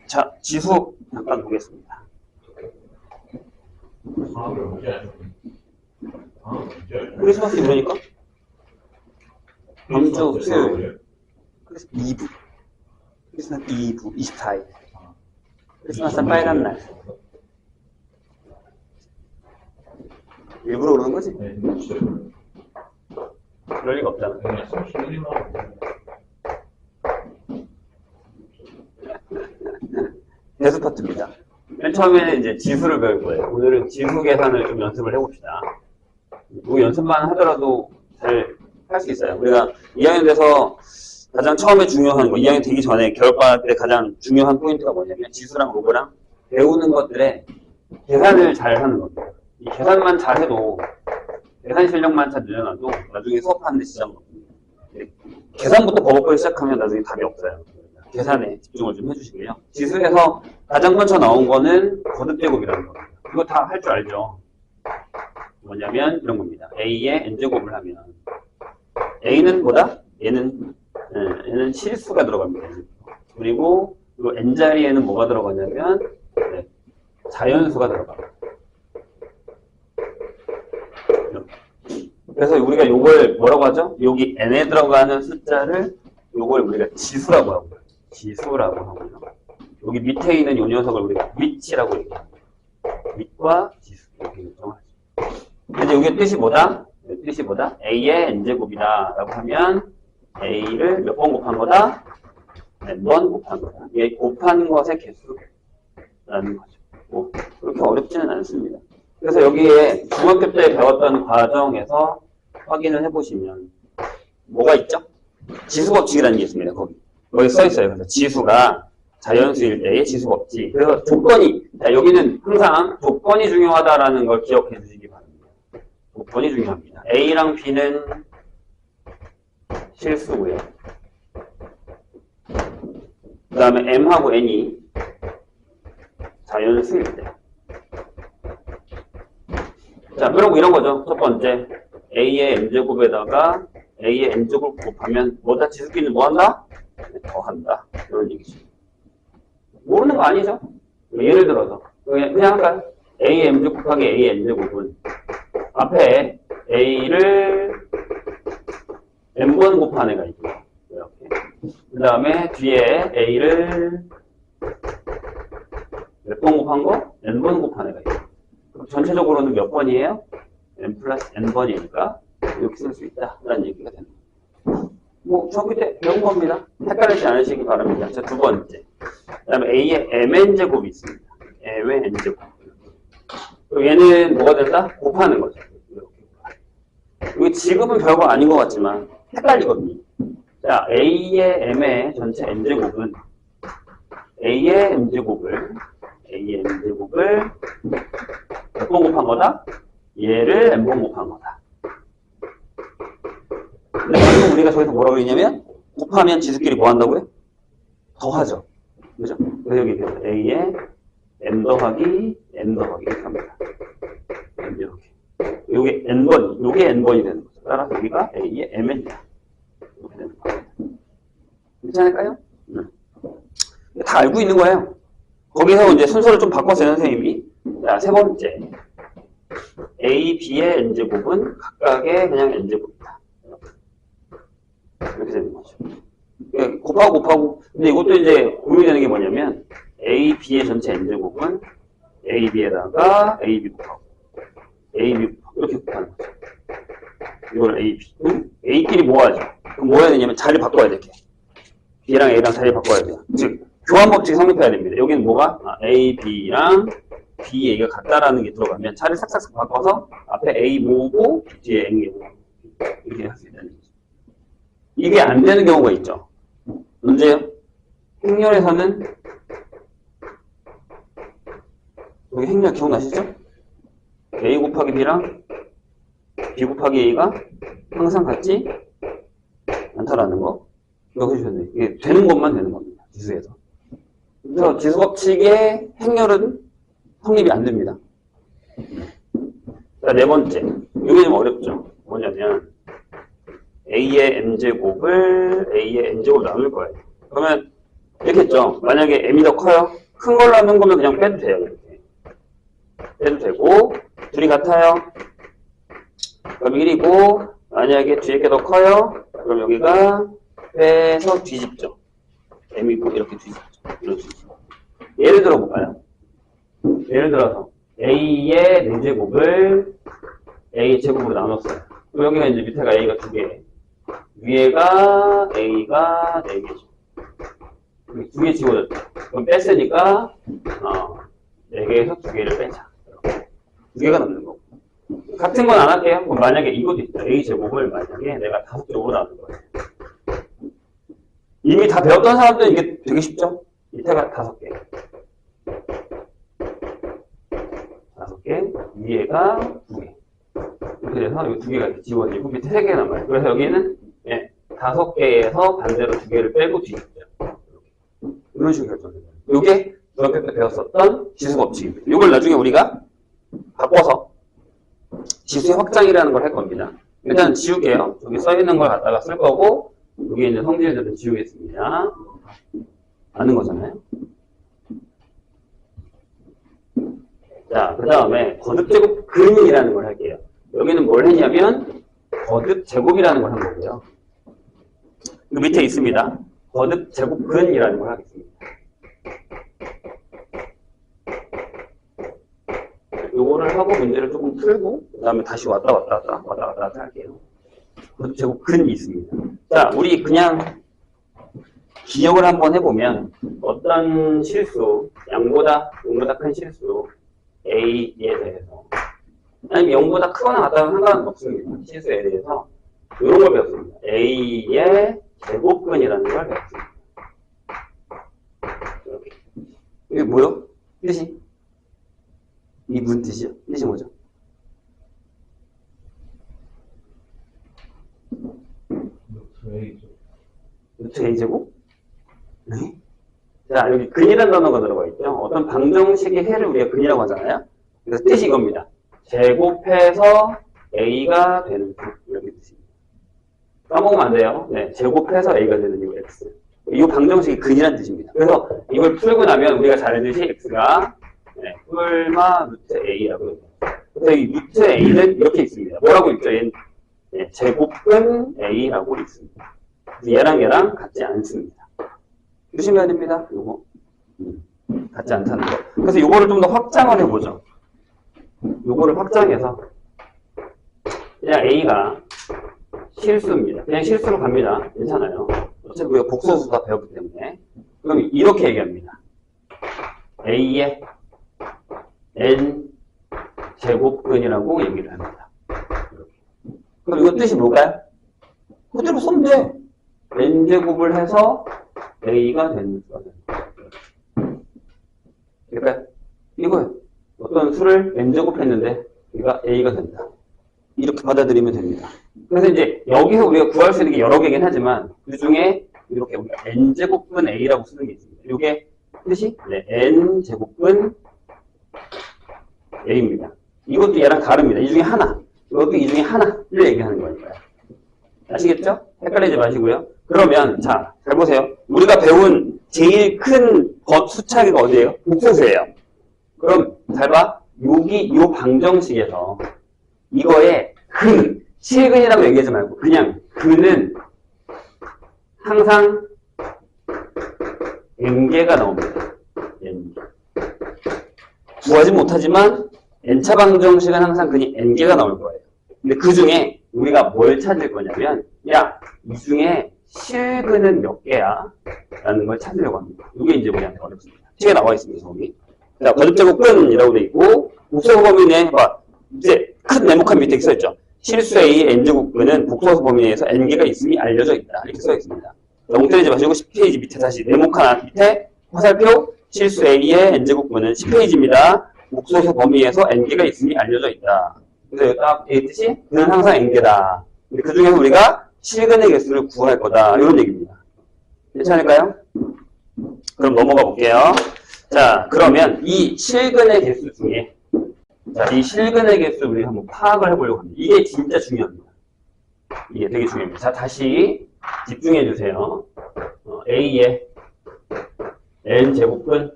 자, 지수 잠깐 보겠습니다. 크리스마스 이브니까? 다음 주 수요일. 크리스마스 2부. 크리스마스 2부, 24일. 크리스마스는 빨간 날. 일부러 그러는 거지? 그럴 리가 없잖아. 대수 파트입니다. 맨 처음에는 이제 지수를 배울 거예요. 오늘은 지수 계산을 좀 연습을 해봅시다. 뭐 연습만 하더라도 잘 할 수 있어요. 우리가 2학년 돼서 가장 처음에 중요한 거, 2학년 되기 전에 겨울방학 때 가장 중요한 포인트가 뭐냐면 지수랑 로그랑 배우는 것들의 계산을 잘 하는 겁니다. 이 계산만 잘 해도, 계산 실력만 잘 늘려놔도 나중에 수업하는데 지장 없습니다. 계산부터 버벅거리기 시작하면 나중에 답이 없어요. 계산에 집중을 좀 해주시고요. 지수에서 가장 먼저 나온 거는 거듭제곱이라는 겁니다. 이거 다 할 줄 알죠? 뭐냐면 이런 겁니다. A의 N제곱을 하면 A는 뭐다? 얘는 실수가 들어갑니다. 그리고 이 N자리에는 뭐가 들어가냐면 자연수가 들어갑니다. 그래서 우리가 요걸 뭐라고 하죠? 여기 N에 들어가는 숫자를 요걸 우리가 지수라고 하고요. 지수라고 하고요. 여기 밑에 있는 요 녀석을 우리가 위치라고 얘기합니다. 밑과 지수 이렇게 정하죠. 이제 여기 뜻이 뭐다? 뜻이 뭐다? A의 N제곱이다 라고 하면 A를 몇 번 곱한 거다? N번 곱한 거다. 이게 곱한 것의 개수라는 거죠. 뭐 그렇게 어렵지는 않습니다. 그래서 여기에 중학교 때 배웠던 과정에서 확인을 해보시면 뭐가 있죠? 지수법칙이라는 게 있습니다. 거기 써 있어요. 그래서 지수가 자연수일 때의 지수법칙. 그래서 조건이, 자, 여기는 항상 조건이 중요하다라는 걸 기억해 주시기 바랍니다. 조건이 중요합니다. A랑 B는 실수고요. 그 다음에 M하고 N이 자연수일 때. 자, 그리고 이런 거죠. 첫 번째, A의 N제곱에다가 A의 N제곱 곱하면 뭐다? 지수끼리는 뭐 한다? 더한다. 이런 얘기죠. 모르는 거 아니죠? 예를 들어서 그냥 할까요? A의 M제곱 곱하기 A의 N제곱은 앞에 A를 N번 곱한 애가 있죠. 이렇게. 그 다음에 뒤에 A를 몇 번 곱한 거? N번 곱한 애가 있죠. 그럼 전체적으로는 몇 번이에요? N 플러스 N번이니까 이렇게 쓸 수 있다. 라는 얘기가 되는 거예요. 뭐 중학교 때 배운 겁니다. 헷갈리지 않으시기 바랍니다. 자, 두 번째. 그 다음에 A의 MN제곱이 있습니다. M의 N제곱. 얘는 뭐가 된다? 곱하는 거죠. 이게 지금은 별거 아닌 것 같지만 헷갈리거든요. 자, A의 M의 전체 N제곱은 A의 M제곱을 몇 번 곱한 거다? 얘를 N번 곱한 거다. 근데 방금 우리가 저기서 뭐라고 그랬냐면 곱하면 지수끼리 뭐 한다고요? 더하죠. 그죠? 그래서 여기 A의 M 더하기 이렇게 합니다. 이렇게. 요게 N번, 요게 N번이 되는 거죠. 따라서 여기가 A의 Mn이다. 이렇게 되는 거예요. 괜찮을까요? 다 알고 있는 거예요. 거기서 이제 순서를 좀 바꿨어요, 선생님이. 자, 세 번째. A, B의 N제곱은 각각의 그냥 N제곱이다. 이렇게 되는 거죠. 곱하고. 근데 이것도 이제 고민이 되는 게 뭐냐면, A, B의 전체 N제곱은 A, B에다가 A, B 곱하고, A, B 곱하고, 이렇게 곱하는 거죠. 이걸 A, B. A끼리 모아야죠. 그럼 뭐 해야 되냐면 자리 바꿔야 돼. B랑 A랑 자리 바꿔야 돼요. 즉, 교환법칙이 성립해야 됩니다. 여기는 뭐가? A, B랑 B, A가 같다라는 게 들어가면 자리 싹싹 바꿔서 앞에 A 모으고 뒤에 N 모으고 이렇게 할 수 있다는 거죠. 이게 안 되는 경우가 있죠. 언제요? 행렬에서는 여기 행렬 기억나시죠? A 곱하기 B랑 B 곱하기 A가 항상 같지 않다라는 거 기억해 주셔야 돼요. 이게 되는 것만 되는 겁니다. 지수에서. 그래서 지수법칙의 행렬은 성립이 안 됩니다. 자, 네 번째. 이게 좀 어렵죠. 뭐냐면 A의 M제곱을 A의 N제곱 나눌 거예요. 그러면 이렇게 했죠. 만약에 m이 더 커요. 큰 걸로 하는 거면 그냥 빼도 돼요. 이렇게. 빼도 되고, 둘이 같아요. 그럼 1이고, 만약에 뒤에 게 더 커요. 그럼 여기가 빼서 뒤집죠. m이고 이렇게 뒤집죠. 이런 식으로. 예를 들어 볼까요? 예를 들어서 a의 4제곱을 a 제곱으로 나눴어요. 그럼 여기가 이제 밑에가 a가 2개, 위에가 a가 4개죠. 2개 지워졌죠. 그럼 뺐으니까 4개에서 2개를 빼자. 2개가 남는 거고. 같은 건 안 할게요. 그럼 만약에 이것도 있죠. a 제곱을 만약에 내가 5제곱으로 나눈 거예요. 이미 다 배웠던 사람들은 이게 되게 쉽죠? 밑에가 5개. 5개, 위에가 2개. 이렇게 돼서 이 2개가 이렇게 지워지고 밑에 3개가 남아요. 그래서 여기는 5개에서 반대로 2개를 빼고 뒤집죠. 이런 식으로 결정돼요. 이게 중학교 때 배웠었던 지수 법칙입니다. 이걸 나중에 우리가 바꿔서 지수의 확장이라는 걸 할 겁니다. 일단 지울게요. 여기 써있는 걸 갖다가 쓸 거고, 여기 있는 성질들은 지우겠습니다. 아는 거잖아요. 자, 그 다음에 거듭제곱 근이라는 걸 할게요. 여기는 뭘 했냐면 거듭제곱이라는 걸 한 거고요. 그 밑에 있습니다. 거듭제곱 근이라는 걸 하겠습니다. 요거를 하고 문제를 조금 풀고 그 다음에 다시 왔다 갔다 할게요. 거듭제곱 근이 있습니다. 자, 우리 그냥 기억을 한번 해보면 어떤 실수, 양보다 0보다 큰 실수 A에 대해서 아니면 0보다 크거나 같다는 상관은 없습니다. 실수에 대해서 이런 걸 배웠습니다. A의 제곱근이라는 걸 배웠습니다. 이렇게. 이게 뭐요? 뜻이? 이 무슨 뜻이요? 뜻이 뭐죠? 루트 A제곱? 네? 자, 여기 근이라는 단어가 들어가 있죠. 어떤 방정식의 해를 우리가 근이라고 하잖아요. 그래서 뜻이 이겁니다. 제곱해서 A가 되는 이렇게 뜻입니다. 까먹으면 안 돼요. 네, 제곱해서 A가 되는 이거 X. 이 방정식이 근이라는 뜻입니다. 그래서 이걸 풀고 나면 우리가 잘 알듯이 X가 뿔마 루트 A라고 합니다. 그래서 이 루트 A는 이렇게 있습니다. 뭐라고 있죠? 얘는 제곱근 A라고 있습니다. 얘랑 같지 않습니다. 조심해야 됩니다. 요거 같지 않다는 거. 그래서 요거를 좀 더 확장을 해보죠. 요거를 확장해서 그냥 A가 실수입니다. 그냥 실수로 갑니다. 괜찮아요. 어차피 우리가 복소수 다 배웠기 때문에. 그럼 이렇게 얘기합니다. A의 n 제곱근이라고 얘기를 합니다. 그럼 이거 뜻이 뭘까요? 그대로 쓰면 돼. n 제곱을 해서 a가 되는 수가 됩니다. 그러니까 이거예요. 어떤 수를 n 제곱했는데 얘가 a가 된다. 이렇게 받아들이면 됩니다. 그래서 이제 여기서 우리가 구할 수 있는 게 여러 개긴 하지만 그 중에 이렇게 우리가 n 제곱근 a라고 쓰는 게 있습니다. 이게 뜻이 n 제곱근 a입니다. 이것도 얘랑 다릅니다. 이 중에 하나. 이것도 이 중에 하나를 얘기하는 거니까요. 아시겠죠? 헷갈리지 마시고요. 그러면 자, 잘 보세요. 우리가 배운 제일 큰 수차기가 어디예요? 복소수예요. 그럼 잘 봐. 여기 이 방정식에서 이거의 근, 실근이라고 얘기하지 말고 그냥 근은 항상 n개가 나옵니다. n개. 구하지 못하지만 n차 방정식은 항상 근이 n개가 나올 거예요. 근데 그 중에 우리가 뭘 찾을 거냐면 야, 이 중에 실근은 몇 개야? 라는 걸 찾으려고 합니다. 이게 이제 우리한테 어렵습니다. 책에 나와 있습니다. 여기. 자, 거듭제곱 근이라고 돼 있고 복소수 범위 내에 이제 큰 네모칸 밑에 써있죠. 실수 A의 n제곱 근은 복소수 범위 내에서 n개가 있음이 알려져 있다. 이렇게 써 있습니다. 엉터리지 마시고 10페이지 밑에 다시 네모칸 밑에 화살표 실수 A의 n제곱 근은 10페이지입니다. 복소수 범위에서 n개가 있음이 알려져 있다. 그래서 여기 딱 있듯이 그는 항상 n개다. 그 중에서 우리가 실근의 개수를 구할 거다. 이런 얘기입니다. 괜찮을까요? 그럼 넘어가 볼게요. 자, 그러면 이 실근의 개수 중에 자, 이 실근의 개수 우리 한번 파악을 해보려고 합니다. 이게 진짜 중요합니다. 이게 되게 중요합니다. 자, 다시 집중해 주세요. A의 n제곱은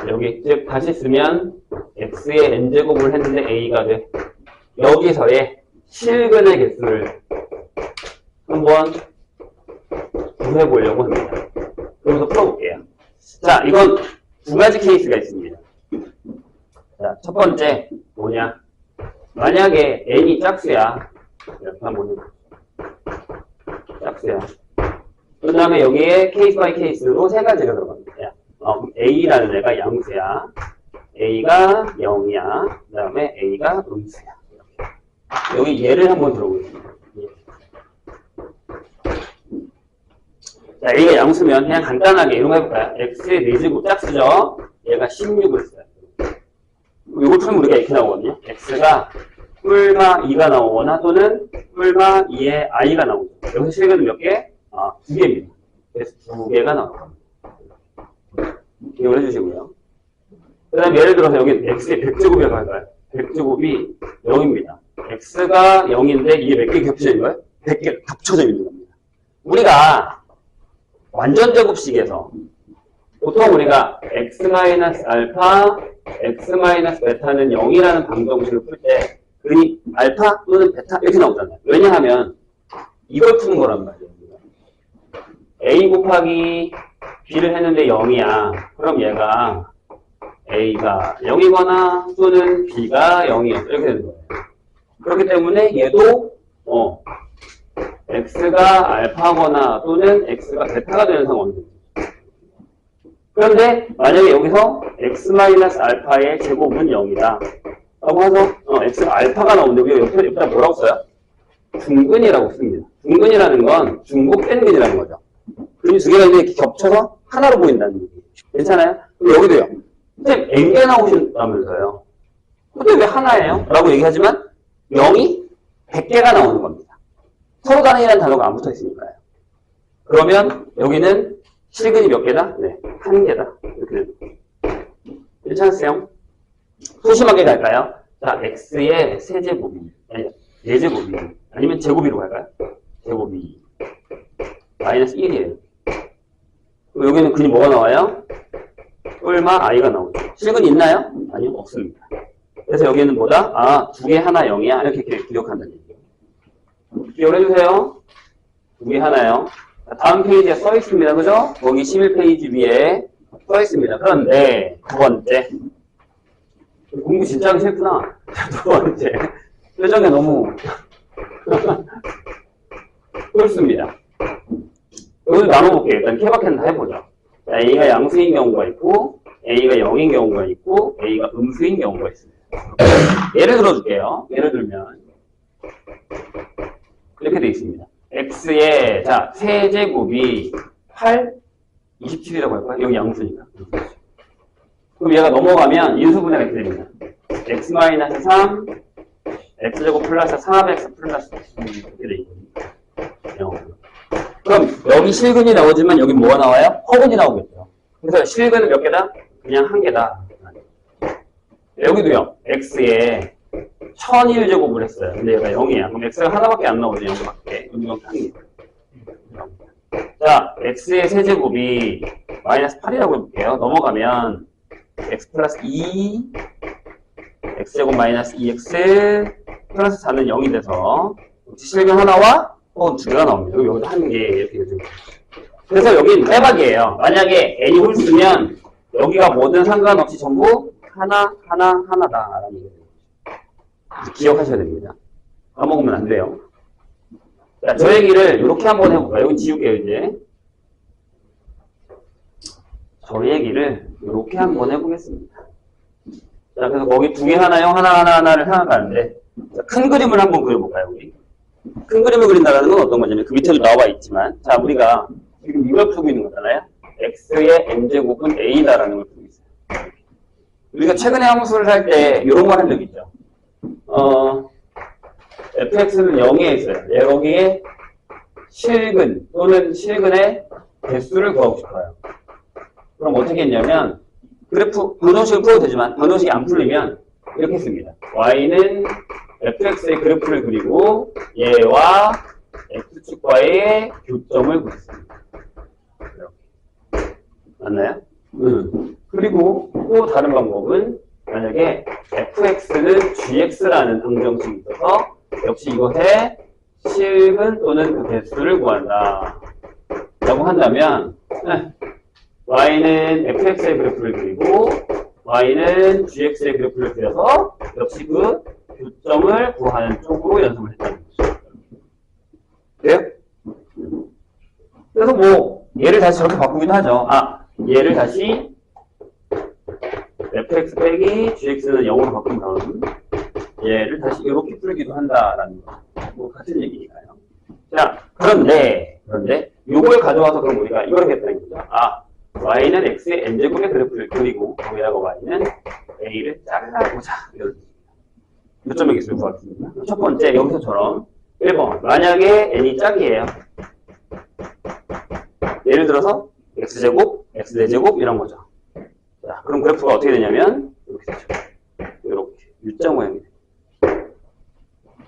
여기 즉 다시 쓰면 x의 n제곱을 했는데 a가 돼. 여기서의 실근의 개수를 한번 구해보려고 합니다. 그러면서 풀어볼게요. 자, 이건 두 가지 케이스가 있습니다. 자, 첫 번째 뭐냐? 만약에 n이 짝수야. 이렇게 한번 짝수야. 그 다음에 여기에 케이스 바이 케이스로 세 가지가 들어갑니다. a라는 애가 양수야. a가 0이야. 그 다음에 a가 음수야. 여기 얘를 한번 들어보겠습니다. 자, a가 양수면 그냥 간단하게 이런 거 해볼까요? x의 4제곱 짝수죠? 얘가 16을 써요. 이걸 풀면 우리가 이렇게 나오거든요. x가 뿔마 2가 나오거나 또는 뿔마 2의 i가 나오죠. 여기서 실근은 몇 개? 2개입니다. 그래서 2개가 나옵니다. 기억을 해주시고요. 그 다음에 예를 들어서 여기 x의 100제곱이라고 할까요? 100제곱이 0입니다. x가 0인데 이게 몇 개 겹쳐져 있는 거예요? 100개 겹쳐져 있는 겁니다. 우리가 완전 제곱식에서 보통 우리가 x-알파, x-베타는 0이라는 방정식을 풀 때 그니 알파 또는 베타 이렇게 나오잖아요. 왜냐하면 이걸 푸는 거란 말이에요. a 곱하기 b를 했는데 0이야. 그럼 얘가 a가 0이거나 또는 b가 0이야. 이렇게 되는 거예요. 그렇기 때문에 얘도 x가 알파거나 또는 x가 베타가 되는 상황입니다. 그런데 만약에 여기서 x-알파의 제곱은 0이다. 라고 해서 x가 알파가 나오는데 우리가 옆에다 뭐라고 써요? 중근이라고 씁니다. 중근이라는 건 중복된 근이라는 거죠. 그럼 두 개가 이렇게 겹쳐서 하나로 보인다는 얘기예요. 괜찮아요? 여기도요. 선생님 n개 나오신다면서요. 근데 왜 하나예요? 라고 얘기하지만 0이 100개가 나오는 겁니다. 서로 다른이라는 단어가 안 붙어 있으니까요. 그러면 여기는 실근이 몇 개다? 네, 한 개다. 이렇게 되는 거예요. 괜찮으세요? 소심하게 갈까요? 자, x의 세제곱이, 아니, 4제곱이, 아니면 제곱이로 갈까요? 제곱이, 마이너스 1이에요. 여기는 근이 뭐가 나와요? 뿔마 i가 나오죠. 실근이 있나요? 아니요, 없습니다. 그래서 여기는 뭐다? 2개 하나 0이야. 이렇게 기억한다는 얘기예요. 기억을 해주세요. 2개 하나요. 다음 페이지에 써 있습니다. 그죠? 거기 11페이지 위에 써 있습니다. 그런데 두 번째. 공부 진짜 하기 싫구나. 두 번째. 표정이 너무 그렇습니다. 여기서 나눠볼게요. 일단 케바캔 해보죠. A가 양수인 경우가 있고 A가 0인 경우가 있고 A가 음수인 경우가 있습니다. 예를 들어줄게요. 예를 들면 이렇게 되어 있습니다. X의 세제곱이 8, 27이라고 할까요? 여기 양수니까. 그럼 얘가 넘어가면 인수분해가 이렇게 됩니다. x-3, x제곱 플러스 3x 플러스 이렇게 돼 있거든요. 그럼 여기 실근이 나오지만 여기 뭐가 나와요? 허근이 나오겠죠. 그래서 실근은 몇 개다? 그냥 한 개다. 여기도요. x에 1001제곱을 했어요. 근데 얘가 0이야. 그럼 x가 하나밖에 안 나오죠. 0밖에. 여기 0이. 자, x의 세제곱이 마이너스 8이라고 해볼게요. 넘어가면 x 플러스 2, x제곱 마이너스 2x 플러스 4는 0이 돼서 실근 하나와 혹은 두 개가 나옵니다. 여기도 한 개 이렇게 되죠. 그래서 여기는 빼박이에요. 만약에 n이 홀수면 여기가 뭐든 상관없이 전부 하나다라는 얘기예요. 기억하셔야 됩니다. 까먹으면 안 돼요. 자, 저 얘기를 이렇게 한번 해볼까요? 여기 지울게요, 이제. 저 얘기를 이렇게 한번 해보겠습니다. 자, 그래서 거기 두 개 하나요? 하나를 생각하는데, 자, 큰 그림을 한번 그려볼까요, 우리? 큰 그림을 그린다는 건 어떤 거냐면, 그 밑에도 나와 있지만, 자, 우리가 지금 이걸 풀고 있는 거잖아요? x의 n제곱은 a다라는 걸 풀고 있어요. 우리가 최근에 함수를 할 때, 이런 걸 한 적 있죠. fx는 0에 있어요. 여기에 실근 또는 실근의 개수를 구하고 싶어요. 그럼 어떻게 했냐면 그래프 변호식을 풀어도 되지만 변호식이 안 풀리면 이렇게 했습니다. y는 fx의 그래프를 그리고 얘와 x축과의 교점을 구했습니다. 맞나요? 그리고 또 다른 방법은 만약에 fx는 gx라는 방정식이 있어서 역시 이것의 실근 또는 그 개수를 구한다 라고 한다면 y는 fx의 그래프를 그리고 y는 gx의 그래프를 그려서 역시 그 교점을 구하는 쪽으로 연습을 했다는 거죠. 그래요? 그래서 뭐 얘를 다시 저렇게 바꾸기도 하죠. 얘를 다시 fx 빼기 gx는 0으로 바꾼 다음 얘를 다시 이렇게 풀기도 한다라는 거. 뭐 같은 얘기니까요. 자, 그런데 요걸 가져와서 그럼 우리가 이걸 하겠다는 거죠. y는 x의 n제곱의 그래프를 그리고 거기다가 y는 a를 잘라보자. 이런 요점의 개수를 구하겠습니다. 첫 번째 여기서처럼 1번 만약에 n이 짝이에요. 예를 들어서 x제곱, x4제곱 이런 거죠. 자, 그럼 그래프가 어떻게 되냐면 이렇게 되죠. 이렇게 U자 모양이 돼요.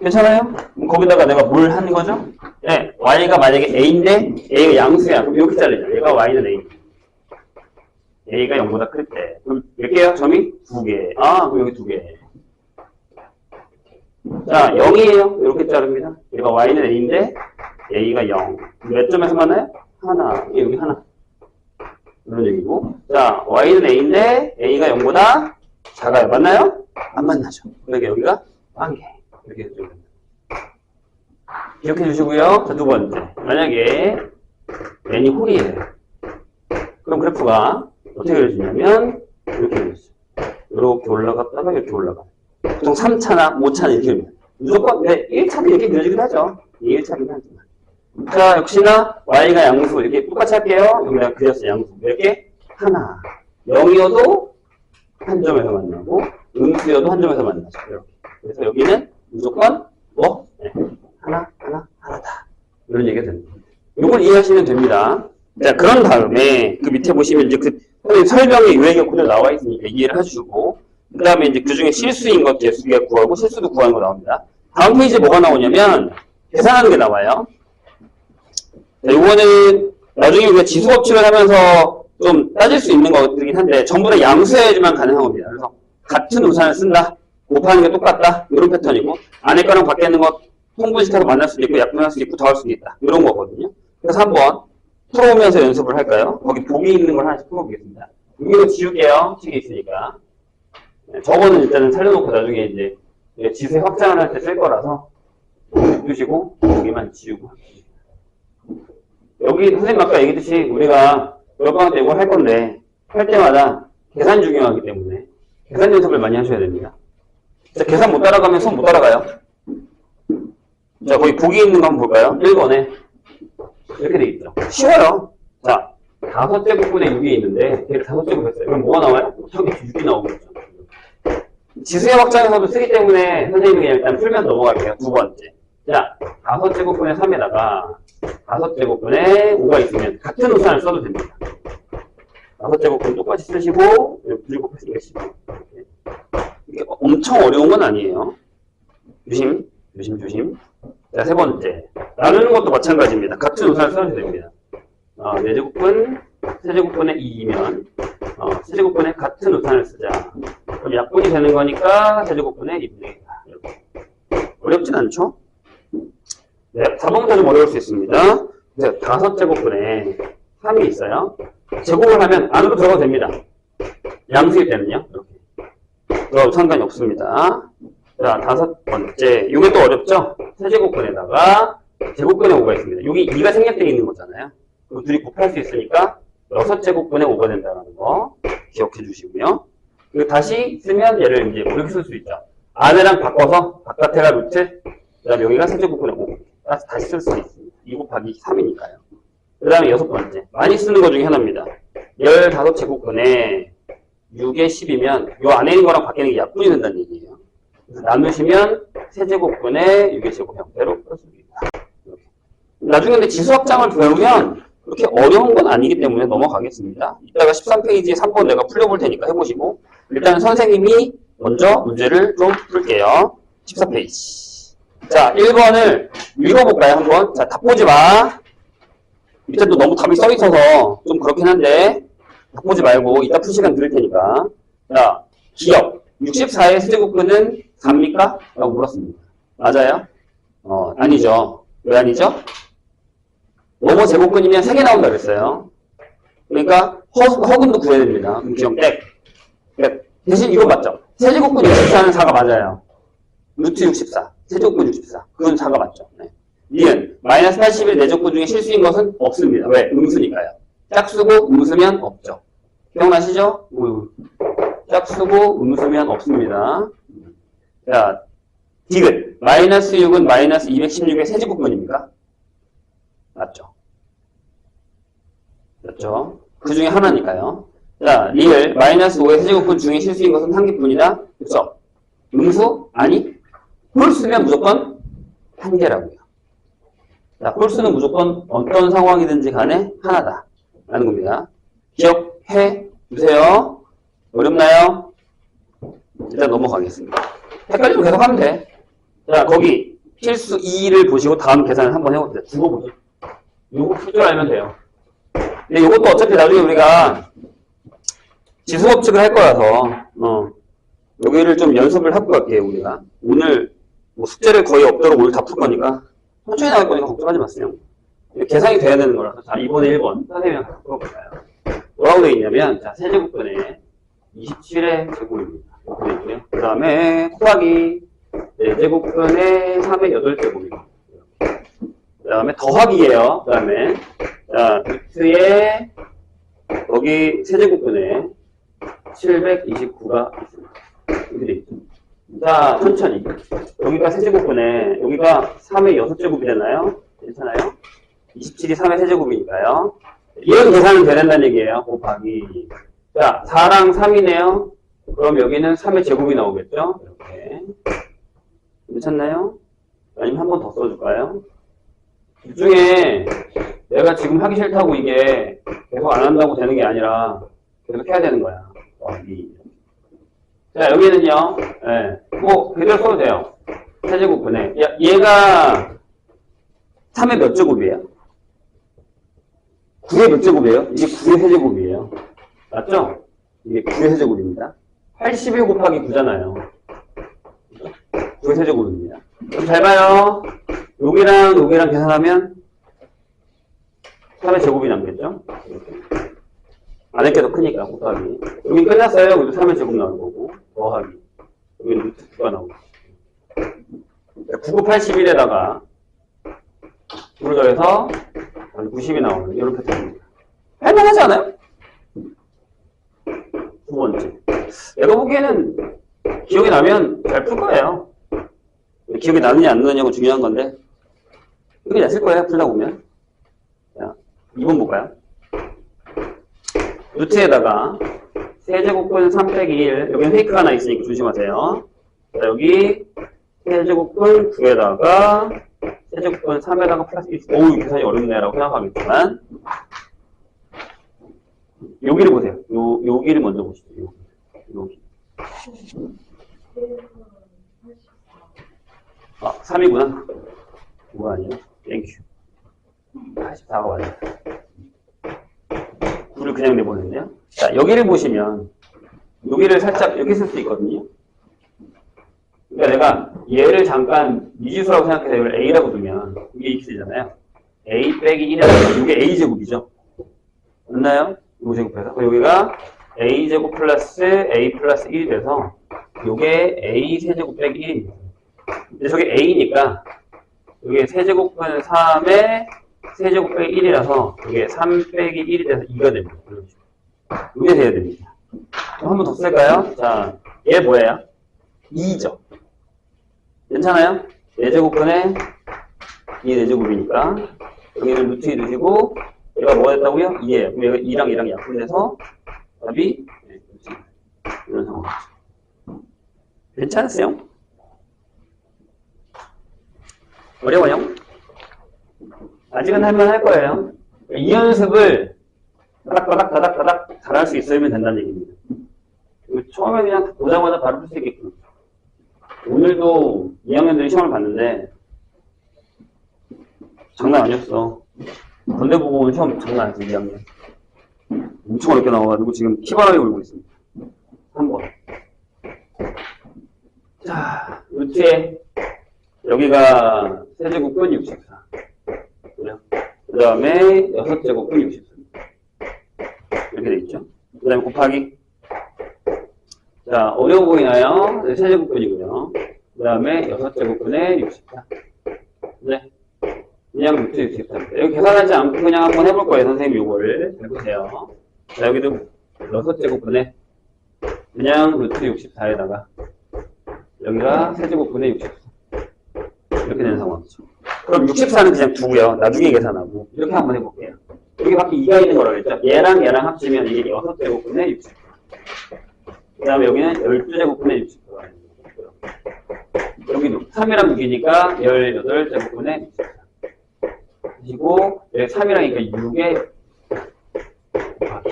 괜찮아요? 그럼 거기다가 내가 뭘 하는 거죠? 네, y가 만약에 a인데 a가 양수야. 그럼 이렇게 잘리죠. 얘가 y는 a. a가 0보다 클 때. 그럼 몇 개요? 점이 2개. 그럼 여기 2개. 자, 0이에요. 이렇게 자릅니다. 얘가 y는 a인데 a가 0. 몇 점에서 만나요? 하나. 여기 하나. 이런 얘기고. 자, y는 a인데 a가 0보다 작아요. 맞나요? 안 만나죠. 그러니까 여기가 1개. 이렇게 해주면 됩니다. 기억해 주시고요. 자, 두 번째. 만약에 n이 홀이에요. 그럼 그래프가 어떻게 그려지냐면 이렇게 그려지죠. 이렇게 올라갔다가 이렇게 올라가요. 보통 3차나 5차는 이렇게 그립니다. 무조건 1차도 이렇게 그려지기도 하죠. 1차긴 하지만. 자, 역시나 y가 양수 이렇게 똑같이 할게요. 여기다 그렸어요. 양수 몇 개? 하나. 0이어도 한 점에서 만나고 음수여도 한 점에서 만나죠. 이렇게. 그래서 여기는 무조건 하나다. 이런 얘기가 됩니다. 이걸 이해하시면 됩니다. 자, 그런 다음에 그 밑에 보시면 이제 그 설명에 유형이 그대로 나와 있으니까 이해를 해주고 그 다음에 이제 그 중에 실수인 것 개수가 구하고 실수도 구하는 거 나옵니다. 다음 페이지에 뭐가 나오냐면 계산하는 게 나와요. 자, 요거는 나중에 우리가 지수 법칙을 하면서 좀 따질 수 있는 것들이긴 한데 전부 다 양수해야지만 가능한 겁니다. 그래서 같은 우산을 쓴다. 곱하는 게 똑같다. 이런 패턴이고 안에 거랑 밖에 있는 거 통분시켜서 만날 수도 있고 약분할 수도 있고 더할 수도 있다. 이런 거거든요. 그래서 한번 풀어오면서 연습을 할까요? 거기 보기 있는 걸 하나씩 풀어보겠습니다. 여기로 지울게요. 책에 있으니까. 저거는 일단은 살려놓고 나중에 이제 지수의 확장을 할 때 쓸 거라서 두시고 여기만 지우고 여기 선생님 아까 얘기했듯이 우리가 몇번 때 이걸 할 건데 할 때마다 계산 중요하기 때문에 계산 연습을 많이 하셔야 됩니다. 자, 계산 못 따라가면 손 못 따라가요. 자, 거기 보기 있는 거 한번 볼까요? 1번에 이렇게 돼 있죠. 쉬워요. 자, 5제곱분의 6이 있는데 걔를 5제곱 했어요. 그럼 뭐가 나와요? 저기 6이 나오겠죠. 지수의 확장에서도 쓰기 때문에 선생님이 그냥 일단 풀면 넘어갈게요. 두 번째. 자, 5제곱분의 3에다가 5제곱분의 5가 있으면 같은 우산을 써도 됩니다. 5제곱분 똑같이 쓰시고 불곱했으니까 12. 이게 엄청 어려운 건 아니에요. 조심. 자, 세 번째. 나누는 것도 마찬가지입니다. 같은 우산을 써도 됩니다. 4제곱분, 세제곱분의 2이면 세제곱분의 같은 우산을 쓰자. 그럼 약분이 되는 거니까 세제곱분의 2분의 1. 어렵진 않죠? 네, 4번부터 좀 어려울 수 있습니다. 5제곱분의 3이 있어요. 제곱을 하면 안으로 들어가도 됩니다. 양수일 때는요. 이렇게. 들어가도 상관이 없습니다. 자, 5번째. 이게 또 어렵죠? 세제곱분에다가 제곱분의 5가 있습니다. 여기 2가 생략되어 있는 거잖아요. 그럼 둘이 곱할 수 있으니까 6제곱분의 5가 된다는 거 기억해 주시고요. 그리고 다시 쓰면 얘를 이제 이렇게 쓸 수 있죠. 안에랑 바꿔서 바깥에가 루트, 그 다음에 여기가 세제곱분의 5. 다시 쓸 수 있습니다. 2 곱하기 3이니까요. 그 다음에 6번째. 많이 쓰는 것 중에 하나입니다. 15제곱분의 6에 10이면 이 안에 있는 거랑 밖에 있는 게 약분이 된다는 얘기예요. 그래서 나누시면 세제곱분의 6의 제곱 형태로 풀어줍니다. 나중에 근데 지수 확장을 배우면 그렇게 어려운 건 아니기 때문에 넘어가겠습니다. 이따가 13페이지에 3번 내가 풀려볼 테니까 해보시고 일단 선생님이 먼저 문제를 좀 풀게요. 14페이지. 자, 1번을 읽어볼까요, 한번? 자, 답 보지 마. 밑에도 너무 답이 써있어서 좀 그렇긴 한데 바꾸지 말고 이따 풀 시간 드릴 테니까. 자, 기억. 64의 세제곱근은 4입니까? 라고 물었습니다. 맞아요? 아니죠. 왜 아니죠? 뭐뭐 제곱근이면 3개 나온다 그랬어요. 그러니까 허근도 구해야 됩니다. 그럼 기억 땡. 대신 이거 맞죠? 세제곱근 64는 4가 맞아요. 루트 64. 세제곱근 64. 그건 4가 맞죠. 네. 니은 마이너스 81 내적분 중에 실수인 것은 없습니다. 왜? 음수니까요. 짝수고 음수면 없죠. 기억나시죠? 짝수고 음수면 없습니다. 자, 디귿. 마이너스 6은 마이너스 216의 세제곱근입니까? 맞죠. 맞죠. 그 중에 하나니까요. 자, 리을. 마이너스 5의 세제곱근 중에 실수인 것은 한 개뿐이다. 그쵸? 음수? 아니. 홀수면 무조건 한 개라고요. 자, 홀수는 무조건 어떤 상황이든지 간에 하나다. 라는 겁니다. 기억해 주세요. 어렵나요? 일단 넘어가겠습니다. 헷갈리면 계속 하면 돼. 자, 거기 필수 2를 보시고 다음 계산을 한번 해봅시다. 죽어보죠. 요거 풀 줄 알면 돼요. 근데 요것도 어차피 나중에 우리가 지수법칙을 할 거라서, 여기를 좀 연습을 하고 갈게요, 우리가. 오늘 뭐 숙제를 거의 없도록 오늘 다 풀 거니까. 천천히 나갈 거니까 걱정하지 마세요. 계산이 돼야 되는 거라서. 자, 이번에 1번. 선생님이 한번 풀어볼까요? 뭐라고 되어 있냐면, 자, 세제곱근에 27의 제곱입니다. 이렇게 되어 있고요. 그 다음에 곱하기 4제곱근에 3의 8제곱입니다. 그 다음에 더하기예요. 그 다음에, 자, 루트에, 여기 세제곱근에 729가 있습니다. 이렇게 되어 있죠. 자, 천천히. 여기가 세제곱근에, 여기가 3의 6제곱이잖아요. 괜찮아요? 27이 3의 세제곱이니까요. 이런 계산은 돼야 된다는 얘기예요. 곱하기. 자, 4랑 3이네요. 그럼 여기는 3의 제곱이 나오겠죠? 이렇게. 괜찮나요? 아니면 한 번 더 써줄까요? 이 중에 내가 지금 하기 싫다고 이게 계속 안 한다고 되는 게 아니라 계속 해야 되는 거야. 곱하기. 자, 여기는요, 뭐, 그대로 써도 돼요. 세제곱근에. 얘가 3의 몇 제곱이에요? 9의 몇 제곱이에요? 이게 9의 세제곱이에요. 맞죠? 이게 9의 세제곱입니다. 81 곱하기 9잖아요. 9의 세제곱입니다. 그럼 잘 봐요. 여기랑 계산하면 3의 제곱이 남겠죠? 안 할 게 더 크니까, 곱하기. 여기 끝났어요. 여기도 3의 제곱 나올 거고. 더하기. 여기는 루트 9가 나오고. 9, 9, 81에다가 9를 더해서 90이 나오는 이런 패턴입니다. 할만하지 않아요? 두 번째. 내가 보기에는 기억이 나면 잘 풀 거예요. 기억이 나느냐 안 나느냐가 중요한 건데 기억이 났을 거예요. 풀다 보면. 자, 2번 볼까요? 루트에다가 세제곱근 3 빼기 1 여기는 페이크가 하나 있으니까 조심하세요. 자, 여기 세제곱근 9에다가 세제곱근 3에다가 플러스 1 오우 계산이 어렵네 라고 생각하겠지만 여기를 보세요. 여기를 먼저 보시죠. 여기. 아, 3이구나. 뭐가 아니에요? 땡큐. 84가 맞아요. 9를 그냥 내보냈네요. 자, 여기를 보시면 여기를 살짝 이렇게 쓸 수 있거든요. 그러니까 내가 얘를 잠깐 미지수라고 생각해서 이걸 A라고 두면 이게 이렇게 되잖아요. A 빼기 1이라고 이게 A제곱이죠. 맞나요? 이거 제곱해서 여기가 A제곱 플러스 A 플러스 1이 돼서 이게 A 세제곱 빼기 1입니다. 근데 저게 A니까 이게 세제곱은 3에 세제곱 빼기 1이라서 이게 3 빼기 1이 돼서 2가 됩니다. 이게 돼야 됩니다. 한 번 더 쓸까요? 자, 얘 뭐예요? 2죠. 괜찮아요? 4제곱근에 2 4제곱이니까 여기를 루트 2 두시고 얘가 뭐가 됐다고요? 2예요. 그럼 얘가 2랑 약분돼서 답이 이런 상황이죠. 괜찮으세요? 어려워요? 아직은 할만할 거예요. 이 연습을 다닥다닥 잘할 수 있으면 된다는 얘기입니다. 처음에 그냥 보자마자 바로 풀 수 있게끔. 오늘도 2학년들이 시험을 봤는데 장난 아니었어. 건대 보고 온 시험 장난 아니었어, 2학년. 엄청 어렵게 나와가지고 지금 피바람이 불고 있습니다. 3번. 자, 루트에 여기가 세제곱은 64. 그 다음에 6제곱은 64. 이렇게 돼 있죠. 그 다음에 곱하기. 자, 어려워 보이나요? 세제곱분이고요. 그 다음에 6제곱분의 64. 네. 그냥 루트 64입니다. 여기 계산하지 않고 그냥 한번 해볼 거예요. 선생님 요거를. 잘 보세요. 자, 여기도 6제곱분의 그냥 루트 64에다가 여기가 세제곱분의 64. 이렇게 되는 상황이죠. 그럼 64는 그냥 두고요. 나중에 계산하고. 이렇게 한번 해볼게요. 여기 밖에 2가 있는 거라고 했죠. 얘랑 얘랑 합치면 이게 6제곱분의 64. 그 다음에 여기는 12제곱분의 64. 여기도 3이랑 6이니까 18제곱분의 64. 그리고 여기 3이랑이니까 6에 곱하기.